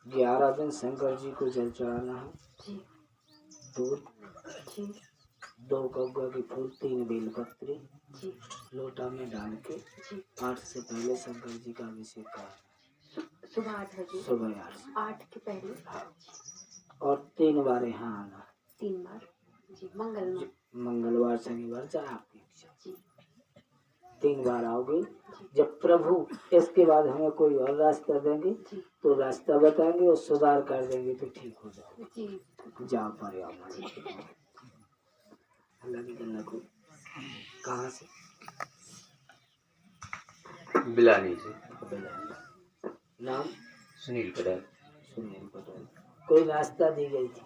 11 दिन शंकर जी को जल चढ़ाना है। दूध, 2 कौआ की फूल, 3 बेलपत्री लोटा में डाल के 8 से पहले शंकर जी का अभिषेक करना। सुबह 8 बजे, सुबह 8 के पहले। हाँ। और 3 बार यहाँ आना। 3 बार जी। मंगलवार शनिवार चाहे आपकी इच्छा। 3 बार आओगे। जब प्रभु इसके बाद हमें कोई और रास्ता देंगे तो रास्ता बताएंगे और सुधार कर देंगे तो ठीक हो जाओ। जाओ पर अल्लाह की गल्ला को। कहाँ से? बिलानी से। नाम? सुनील पटेल। सुनील पटेल। कोई रास्ता दी गई थी?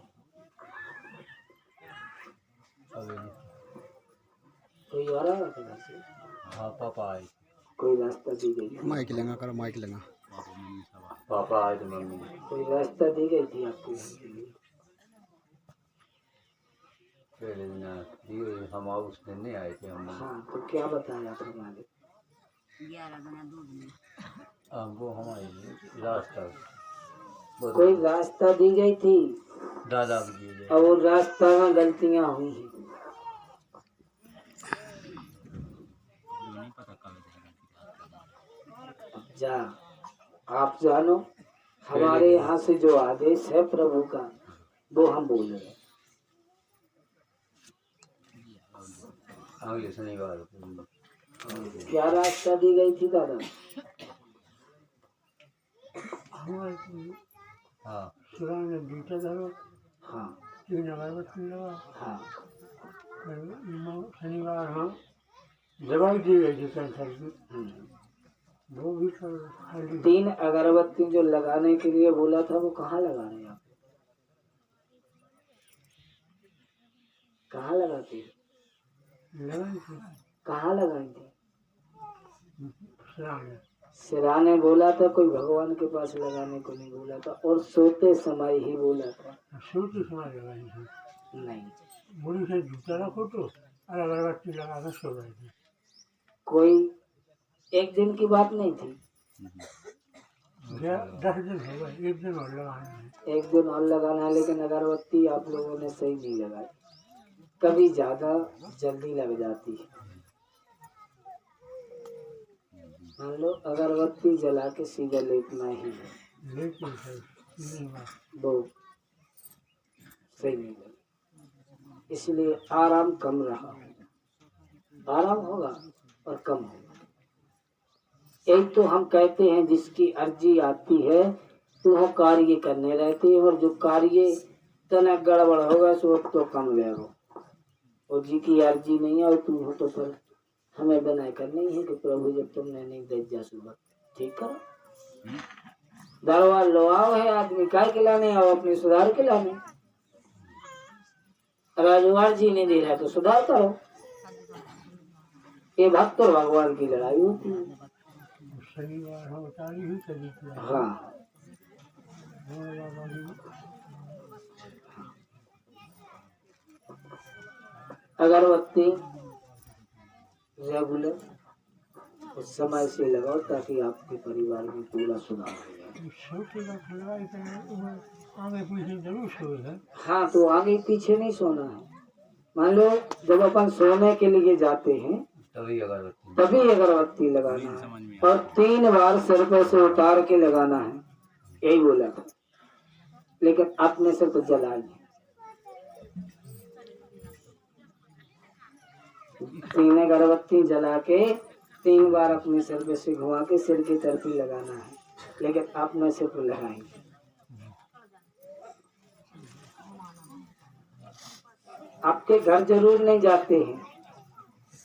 कोई और आया था वैसे? हाँ पापा आए। कोई रास्ता दी गई थी? माइक लेना करो, माइक लेना। पापा आए तो मम्मी। कोई रास्ता दी गई थी आपको के लिए? पहले दिन हम उस दिन नहीं आए थे हम। हाँ तो क्या बताया था मालिक? 11 गुना दूध में वो हमारे रास्ता। कोई रास्ता दी गई थी दादा भी और रास्ता में गलतियां हुई हैं। जा आप जानो, हमारे यहाँ से जो आदेश है प्रभु का वो हम बोल रहे हैं। अगले शनिवार क्या रास्ता दी गई थी दादा? हाँ हाँ हाँ शनिवार हाँ दवाई दी गई थी कैंसर की, वो भी खाली। 3 अगरबत्ती जो लगाने के लिए बोला था वो कहाँ लगा रहे हैं आप? कहाँ लगाते हैं? कहाँ लगाई थी? सिराने बोला था, कोई भगवान के पास लगाने को नहीं बोला था। और सोते समय ही बोला था। सोते समय लगाई थी नहीं, बुढ़ी से जूता रखो तो और अगरबत्ती लगा कर सो गई थी। कोई एक दिन की बात नहीं थी। 10 दिन हो गए, 1 दिन और लगाना है। 1 दिन और लगाना है, लेकिन अगरबत्ती आप लोगों ने सही नहीं लगाई। कभी ज्यादा जल्दी लग जाती है। मान लो अगरबत्ती जला के सीधा लेटना ही है, लेकिन वो सही नहीं लगे। इसलिए आराम कम रहा, आराम होगा और कम होगा। एक तो हम कहते हैं जिसकी अर्जी आती है तो वो कार्य करने रहते हैं, और जो कार्य तना गड़बड़ होगा सो तो कम ले लो। और जी की अर्जी नहीं है तुम हो तो फिर हमें बनाए करनी है कि प्रभु जब तुमने नहीं दे जा सुबह ठीक करो। दरबार लो आओ है आदमी काय के लाने आओ, अपने सुधार के लाने। राजवार जी नहीं दे रहा तो सुधार करो। ये भक्त और भगवान की लड़ाई होती है। शनिवार हम तारी ही करी थी। हाँ अगरबत्ती रेगुलर उस समय से लगाओ ताकि आपके परिवार में पूरा सुधार हो जाए। आगे पीछे जरूर सोए है। हाँ तो आगे पीछे नहीं सोना है। मान लो जब अपन सोने के लिए जाते हैं तभी अगरबत्ती लगाना है, और 3 बार सिर पे से उतार के लगाना है, यही बोला था। लेकिन अपने से तो जला लिया। 3 अगरबत्ती जला के 3 बार अपने सिर पे से घुमा के सिर की तरफ ही लगाना है, लेकिन अपने से तो लगाएंगे। आपके घर जरूर नहीं जाते हैं।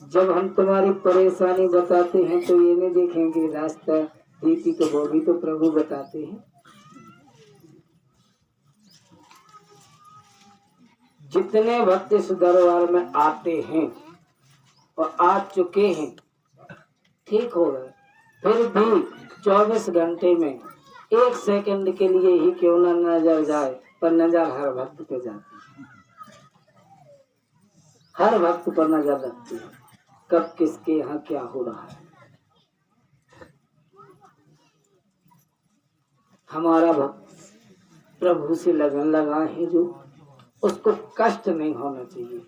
जब हम तुम्हारी परेशानी बताते हैं तो ये नहीं देखेंगे रास्ता दीपी तो वो भी तो प्रभु बताते हैं। जितने भक्त इस दरबार में आते हैं और आ चुके हैं ठीक हो गए, फिर भी 24 घंटे में 1 सेकंड के लिए ही क्यों न नजर जाए, पर नजर हर भक्त पे जाती है। हर भक्त पर नजर रखती है कब किसके यहाँ क्या हो रहा है। हमारा भक्त प्रभु से लगन लगाए हैं जो, उसको कष्ट नहीं होना चाहिए।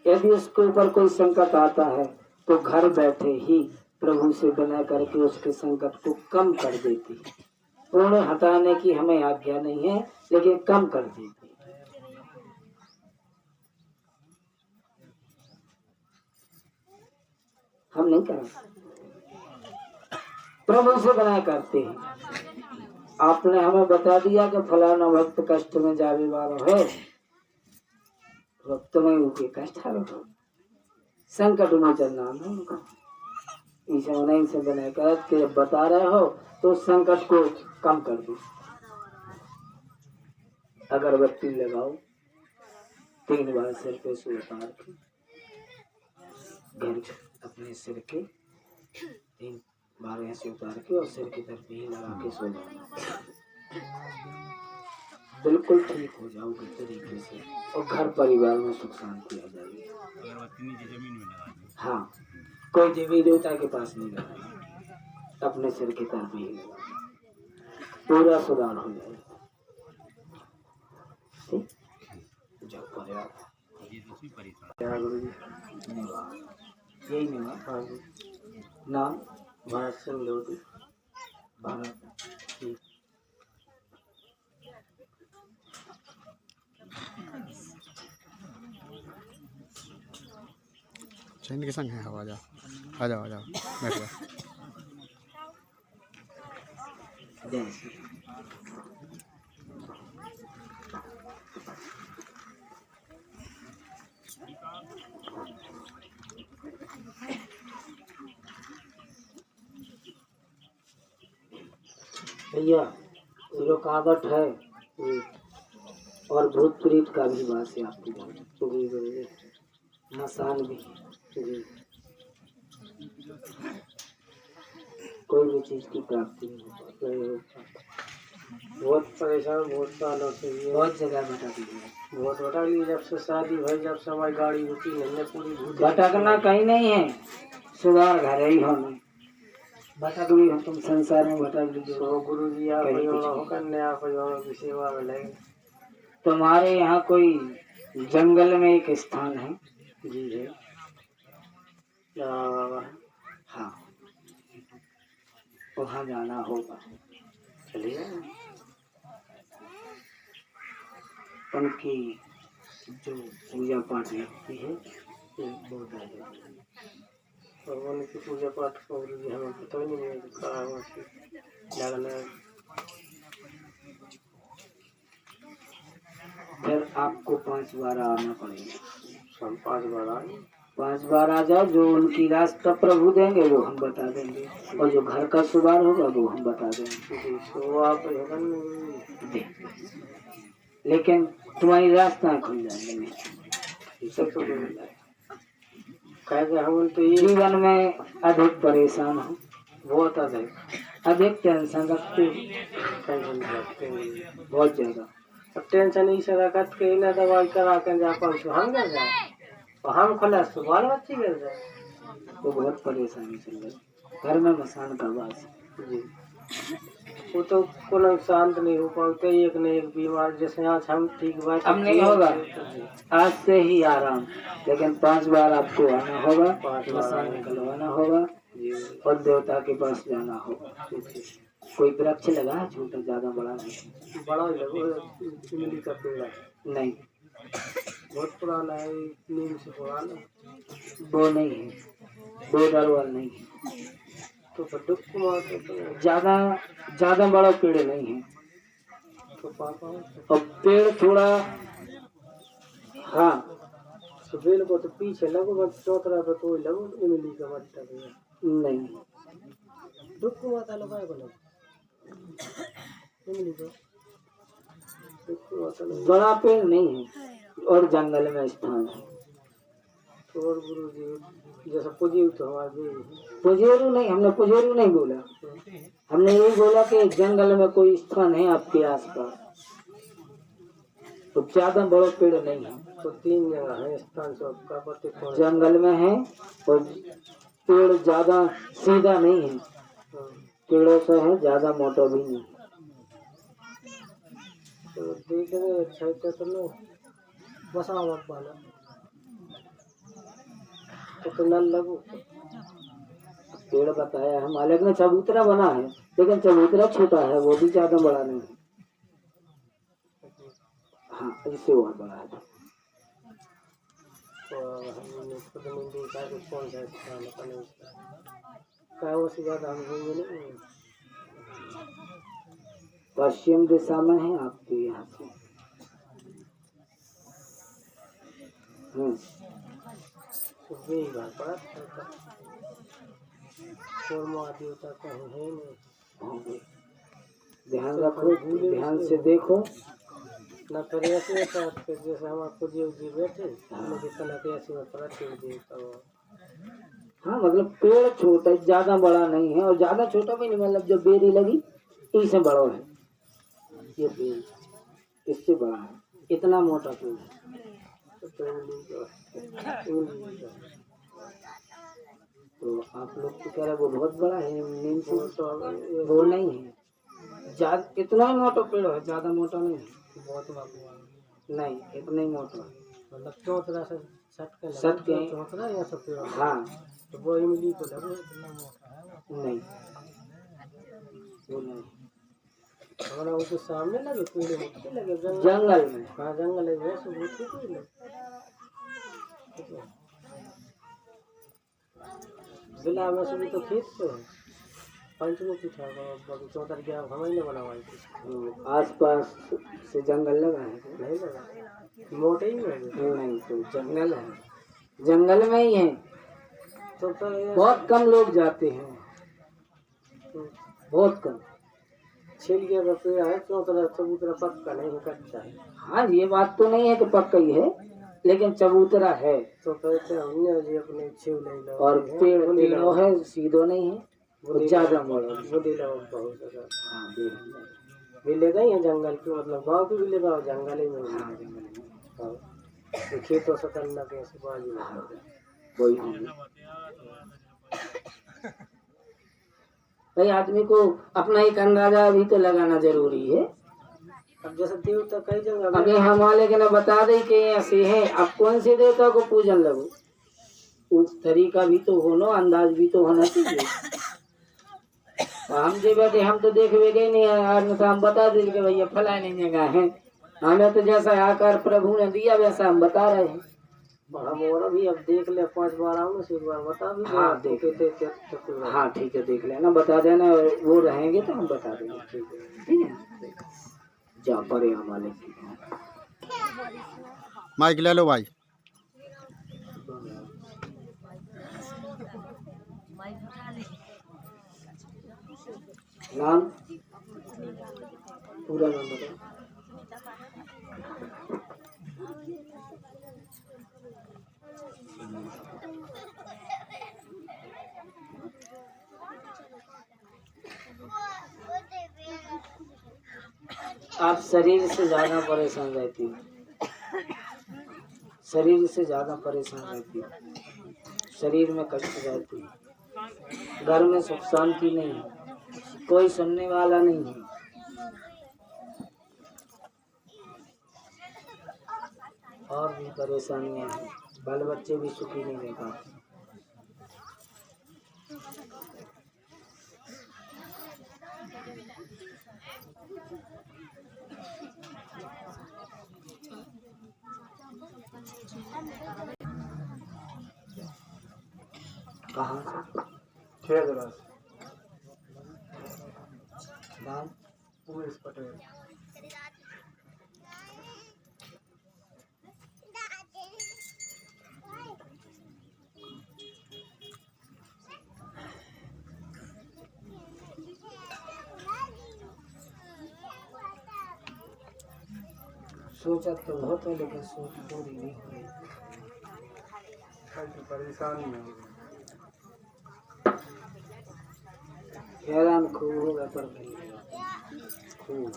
यदि उसके ऊपर कोई संकट आता है तो घर बैठे ही प्रभु से बना करके उसके संकट को कम कर देती है। पूर्ण हटाने की हमें आज्ञा नहीं है, लेकिन कम कर देती है। हम नहीं कर प्रभु से बना करते हैं। आपने हमें बता दिया कि फलाना भक्त कष्ट में जावे वाला है, भक्त में उनके कष्ट हरो, संकट मोचन नाम है उनका। ईसा उन्हीं से बना कर के बता रहे हो तो संकट को कम कर दो। अगरबत्ती लगाओ, 3 बार सिर पे से उतार के, घर अपने सिर के 3 बार ऐसे उतार के और सिर की तरफ ही लगा के सो जाओ। बिल्कुल ठीक हो जाओगे तरीके से और घर परिवार में सुख शांति आ जाएगी। हाँ, कोई देवी देवता के पास नहीं लगाना, अपने सिर की तरफ ही लगाना, पूरा सुधार हो जाएगा। ठीक, जब पर्याप्त यही नहीं नाम भरत सिंह लोधी। भारत ठीक। चैन के संग है, आ जाओ आ जाओ आ जाओ, बैठ जाओ। जय श्री भैया, रुकावट है और भूत प्रेत का भी वास है आपकी जान, मसान भी जी। कोई भी चीज की प्राप्ति नहीं हो पाती। बहुत परेशान, बहुत सालों से ये बहुत जगह भटक गई, बहुत भटक ली। जब से शादी भाई, जब से हमारी गाड़ी रुकी नहीं है, पूरी भूत भटकना कहीं नहीं है, सुधार घर ही होना। भटक भी हो तुम संसार में, भटक लीजिए। तो गुरु जी आप कहीं कुछ नहीं। होकर नया परिवारों की सेवा में लगे। तुम्हारे यहाँ कोई जंगल में एक स्थान है? जी है। हाँ, वहाँ जाना होगा, चलिए। उनकी जो पूजा पाठ लगती है बहुत है। भगवान की पूजा पाठ को गुरु जी हमें पता ही नहीं है कहाँ है लगना। फिर आपको 5 बार आना पड़ेगा। हम 5 बार आए, 5 बार आ जाओ। जो उनकी रास्ता प्रभु देंगे वो हम बता देंगे, और जो घर का सुधार होगा वो हम बता देंगे। तो आप दे। लेकिन तुम्हारी रास्ता खुल जाएंगे, सब कुछ मिल जाएगा। कैसे हम तो ये जीवन में अधिक परेशान हो, बहुत अधिक टेंशन रखते हो, टेंशन रखते हैं। बहुत ज्यादा। अब टेंशन इसे रखत के ना दवाई करा के जा पास हम गिर जाए और हम खुला तो बाल बच्चे गिर जाए, तो बहुत परेशानी चल रही। घर में मसान का वास जी। वो तो कोई शांत नहीं हो पाते, एक न एक बीमार। जैसे आज हम ठीक बात अब नहीं होगा, आज से ही आराम। लेकिन 5 बार आपको आना होगा, 5 बार मसान निकलवाना होगा जी। और देवता के पास जाना होगा। कोई वृक्ष लगा है छोटा, ज्यादा बड़ा नहीं? बड़ा ही लगो, इमली का पेड़ है, नहीं, बहुत पुराना है, नीम से पुराना। वो नहीं है, 2 दरवार नहीं है। तो दुख मारते तो ज्यादा बड़ा पेड़ नहीं है। तो पापा और पेड़ थोड़ा, हाँ, तो बेल को तो पीछे लगो, बस चौतरा पे कोई लगो इमली का बट्टा नहीं, दुख माता लगाए को लगो इमली को दुख माता लगा। बड़ा पेड़ नहीं है और जंगल में स्थान है। तो और गुरु जी जैसा पूजी तो हमारे पुजेरू नहीं, हमने पुजेरू नहीं बोला, हमने यही बोला कि जंगल में कोई स्थान है आपके आसपास, तो ज्यादा बड़ा पेड़ नहीं है। तो 3 जगह है स्थान सबका पति कौन जंगल में है और पेड़ ज्यादा सीधा नहीं है, पेड़ों से है, ज्यादा मोटा भी नहीं। तो अच्छा तो लो बसाओ मत पाना तो नल लगो। पेड़ बताया है मालिक ने, चबूतरा बना है लेकिन चबूतरा छोटा है, वो भी ज्यादा बड़ा नहीं है। हाँ इससे और बड़ा है। और हमने खुद में देखा कि कौन सा स्थान अपने उसका क्या उसी बात हम होंगे नहीं। पश्चिम दिशा में है आपके यहाँ से। तो वही बात पड़ा कोरमा देवता कहीं है नहीं। होंगे। ध्यान रखो, ध्यान से देखो। न फिर ऐसे जैसे हम आपको देव जी बैठे मुझे कला के ऐसे में पड़ा देव देवता हो। हाँ मतलब पेड़ छोटा, ज्यादा बड़ा नहीं है और ज्यादा छोटा भी नहीं, मतलब जो बेरी लगी इससे बड़ा है ये पेड़, इससे बड़ा है, इतना मोटा पेड़ है। तो आप लोग तो कह रहे वो बहुत बड़ा है, नीम से तो वो नहीं है, ज्यादा इतना ही मोटा पेड़ है, ज्यादा मोटा नहीं है। बहुत बाबू नहीं इतना ही मोटा है। मतलब चौतरा से सट के चौतरा या सब पेड़ हाँ तो वो इमली को लगो इतना मोटा है नहीं वो नहीं, हमारा उसके सामने लगे पेड़ मुझे लगे जंगल में। हाँ जंगल है वैसे वो ठीक है बिला में से भी तो खेत से है पंचमुखी था बाकी चौतर गया हमारी ने बनवाई थी। आस पास से जंगल लगा है नहीं लगा मोटे ही है नहीं, तो जंगल है, जंगल में ही है। तो बहुत कम लोग जाते हैं, बहुत कम। छिलके का पेड़ है चौतरा चबूतरा पक्का नहीं कच्चा है। हाँ ये बात तो नहीं है कि पक्का ही है, लेकिन चबूतरा है तो कहते हैं हमने जी अपने छिव नहीं लो और पेड़ टेढ़ो है, सीधो नहीं है, वो ज्यादा बड़ा है। वो दिला बहुत ज्यादा हाँ मिलेगा ही है जंगल के मतलब गाँव की मिलेगा और जंगल ही में मिलेगा। तो खेतों से करना कैसे बाजू में कोई नहीं। भाई आदमी को अपना एक अंदाजा भी तो लगाना जरूरी है। अब जैसे देवता कई जगह अभी हमारे के ना बता दे कि ऐसे है, अब कौन से देवता को पूजन लगो, उस तरीका भी तो होना, अंदाज भी तो होना चाहिए। हम जो बैठे हम तो देख गए नहीं है, तो हम बता दें कि भैया फलाने जगह है, हमें तो जैसा आकार प्रभु ने दिया वैसा हम बता रहे हैं। हम और अभी अब देख ले 5 बार आओ से एक बार बता भी हाँ देख देते हाँ ठीक है, देख लेना, बता देना, वो रहेंगे तो हम बता देंगे। ठीक है जा परे हमारे माइक ले लो भाई। नाम पूरा नाम बताओ। आप शरीर से ज्यादा परेशान रहती हो, शरीर से ज्यादा परेशान रहती हो, शरीर में कष्ट रहती है, घर में सुख शांति नहीं है, कोई सुनने वाला नहीं है, और भी परेशानियां हैं, बाल बच्चे भी सुखी नहीं रह पाते। कहाँ से? खेदरास नाम उमेश पटेल। सोचा तो बहुत है लेकिन सोच पूरी नहीं हुई। परेशानी है हैरान खूब होगा पर नहीं खूब।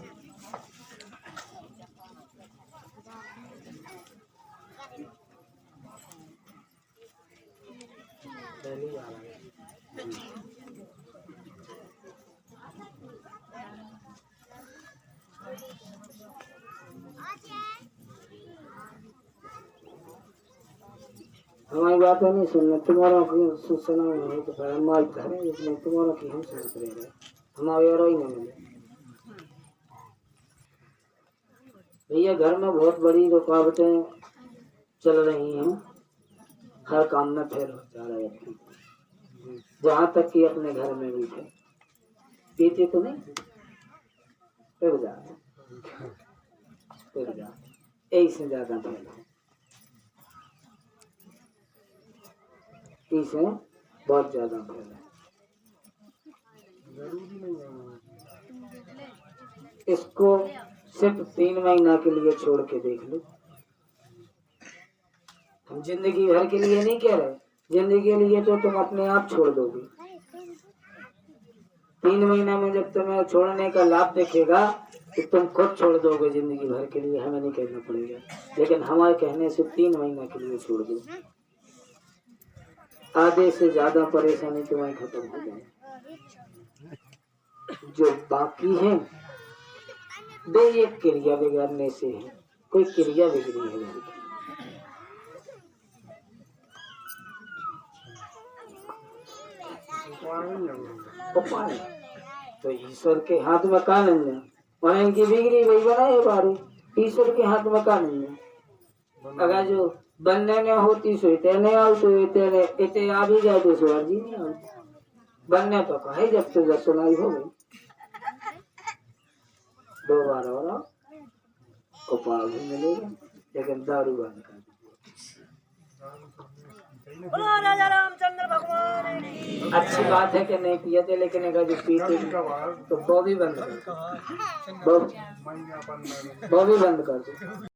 पहले आ रहा है। हमारी बातें नहीं सुनना, तुम्हारों की सुना नहीं तो फिर हमारी करें, इसमें तुम्हारों की हम सुनते रहे, हमारे और ही नहीं मिले। भैया घर में बहुत बड़ी रुकावटें चल रही हैं, हर काम में फेल हो जा रहा है, जहाँ तक कि अपने घर में भी थे, पीते तो नहीं फिर जा यही से ज्यादा फेल हो, इसे बहुत ज्यादा फेल है। इसको सिर्फ 3 महीना के लिए छोड़ के देख लो। हम जिंदगी भर के लिए नहीं कह रहे, जिंदगी के लिए तो तुम अपने आप छोड़ दोगे। 3 महीना में जब तुम्हें छोड़ने का लाभ दिखेगा तो तुम खुद छोड़ दोगे जिंदगी भर के लिए, हमें नहीं कहना पड़ेगा। लेकिन हमारे कहने से 3 महीना के लिए छोड़ दो, आधे से ज्यादा परेशानी तुम्हारी खत्म हो जाए। जो बाकी है वे एक क्रिया बिगड़ने से है, कोई क्रिया बिगड़ी है घर की। उपाय तो ईश्वर के हाथ में का नहीं है, और इनकी बिगड़ी वही बनाए बारी, ईश्वर के हाथ में का नहीं है। अगर जो बनने में होती सो इतने आओ तो इतने आ भी जाए तो स्वर जी नहीं आओ, बनने तो कहे जब से जब सुनाई हो गई 2 बार और उपाय भी मिलेगा, लेकिन दारू बंद कर। अच्छी बात है कि नहीं पिए थे, लेकिन अगर जो पीते तो वो भी बंद कर दो, वो भी बंद कर दो।